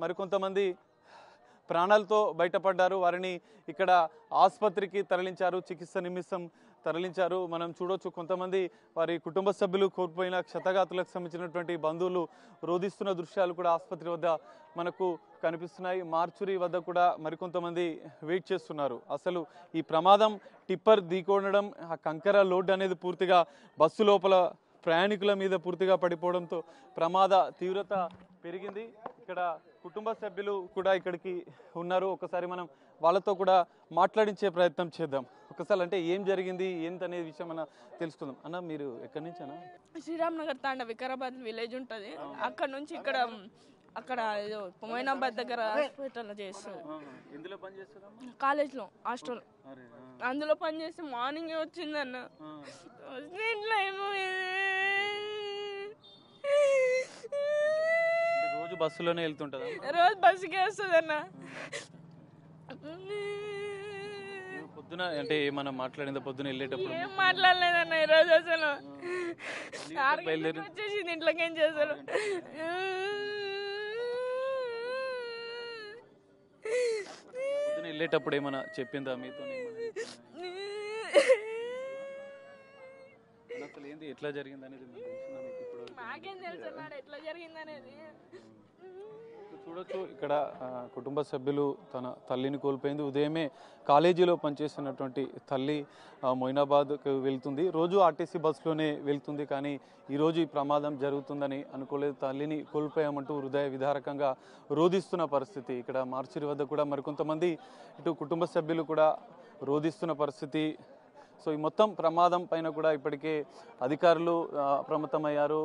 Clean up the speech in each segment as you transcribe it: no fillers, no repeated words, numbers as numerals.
మరికొంతమంది ప్రాణాలతో బయటపడ్డారు. వారిని ఇక్కడ ఆసుపత్రికి తరలించారు, చికిత్స నిమిత్తం తరలించారు. మనం చూడొచ్చు కొంతమంది వారి కుటుంబ సభ్యులు కోల్పోయిన క్షతగాతులకు సంబంధించినటువంటి బంధువులు రోధిస్తున్న దృశ్యాలు కూడా ఆసుపత్రి వద్ద మనకు కనిపిస్తున్నాయి. మార్చురీ వద్ద కూడా మరికొంతమంది వెయిట్ చేస్తున్నారు. అసలు ఈ ప్రమాదం టిప్పర్ ఢీకొనడం, ఆ కంకర లోడ్ అనేది పూర్తిగా బస్సు లోపల ప్రయాణికుల మీద పూర్తిగా పడిపోవడంతో ప్రమాద తీవ్రత పెరిగింది. ఇక్కడ కుటుంబ సభ్యులు కూడా ఇక్కడికి ఉన్నారు. ఒకసారి మనం వాళ్ళతో కూడా మాట్లాడించే ప్రయత్నం చేద్దాం. ఒకసారి అంటే ఏం జరిగింది ఏంటనే విషయం మనం తెలుసుకుందాం. అన్న మీరు ఎక్కడి నుంచి అన్న? శ్రీరామ్ నగర్ తాండ వికారాబాద్ విలేజ్ ఉంటుంది. అక్కడ నుంచి అక్కడ ఏదో మొయినాబాద్ దగ్గర హాస్పిటల్ చేస్తారు. కాలేజ్లో హాస్టల్ అందులో పనిచేస్తే మార్నింగ్ వచ్చిందన్న. రోజు బస్సులోనే వెళ్తుంటదా? రోజు బస్సుకే వస్తుంది అన్న. పొద్దున అంటే ఏమన్నా మాట్లాడిందా? పొద్దున వెళ్ళేటప్పుడు ఏం మాట్లాడలేదన్న ఈరోజు. అసలు వచ్చేసింది ఇంట్లోకి. ఏం చేశారు? పొద్దున వెళ్ళేటప్పుడు ఏమన్నా చెప్పిందా మీతో? అసలు ఏంది ఎట్లా జరిగింది అనేది నాకేం తెలుసు ఎట్లా జరిగింది అనేది. చూడొచ్చు ఇక్కడ కుటుంబ సభ్యులు తన తల్లిని కోల్పోయింది. ఉదయమే కాలేజీలో పనిచేస్తున్నటువంటి తల్లి మొయినాబాద్కు వెళ్తుంది. రోజు ఆర్టీసీ బస్సులోనే వెళ్తుంది. కానీ ఈరోజు ఈ ప్రమాదం జరుగుతుందని అనుకోలేదు. తల్లిని కోల్పోయామంటూ హృదయ విదారకంగా రోధిస్తున్న పరిస్థితి. ఇక్కడ మార్చిరి వద్ద కూడా మరికొంతమంది ఇటు కుటుంబ సభ్యులు కూడా రోధిస్తున్న పరిస్థితి. సో ఈ మొత్తం ప్రమాదం పైన కూడా ఇప్పటికే అధికారులు అప్రమత్తమయ్యారు.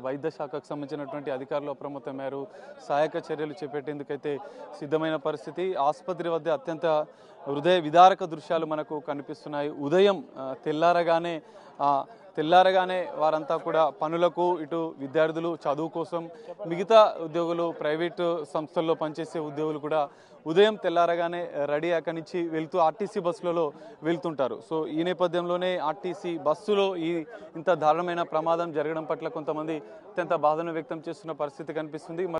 వైద్య శాఖకు సంబంధించినటువంటి అధికారులు అప్రమత్తమయ్యారు. సహాయక చర్యలు చేపట్టేందుకైతే సిద్ధమైన పరిస్థితి. ఆసుపత్రి వద్ద అత్యంత హృదయ విదారక దృశ్యాలు మనకు కనిపిస్తున్నాయి. ఉదయం తెల్లారగానే వారంతా కూడా పనులకు, ఇటు విద్యార్థులు చదువు కోసం, మిగతా ఉద్యోగులు ప్రైవేటు సంస్థల్లో పనిచేసే ఉద్యోగులు కూడా ఉదయం తెల్లారగానే రెడీ అక్కడి నుంచి వెళ్తూ ఆర్టీసీ బస్సులలో వెళ్తుంటారు. సో ఈ నేపథ్యంలోనే ఆర్టీసీ బస్సులో ఇంత దారుణమైన ప్రమాదం జరగడం పట్ల కొంతమంది అత్యంత బాధను వ్యక్తం చేస్తున్న పరిస్థితి కనిపిస్తుంది.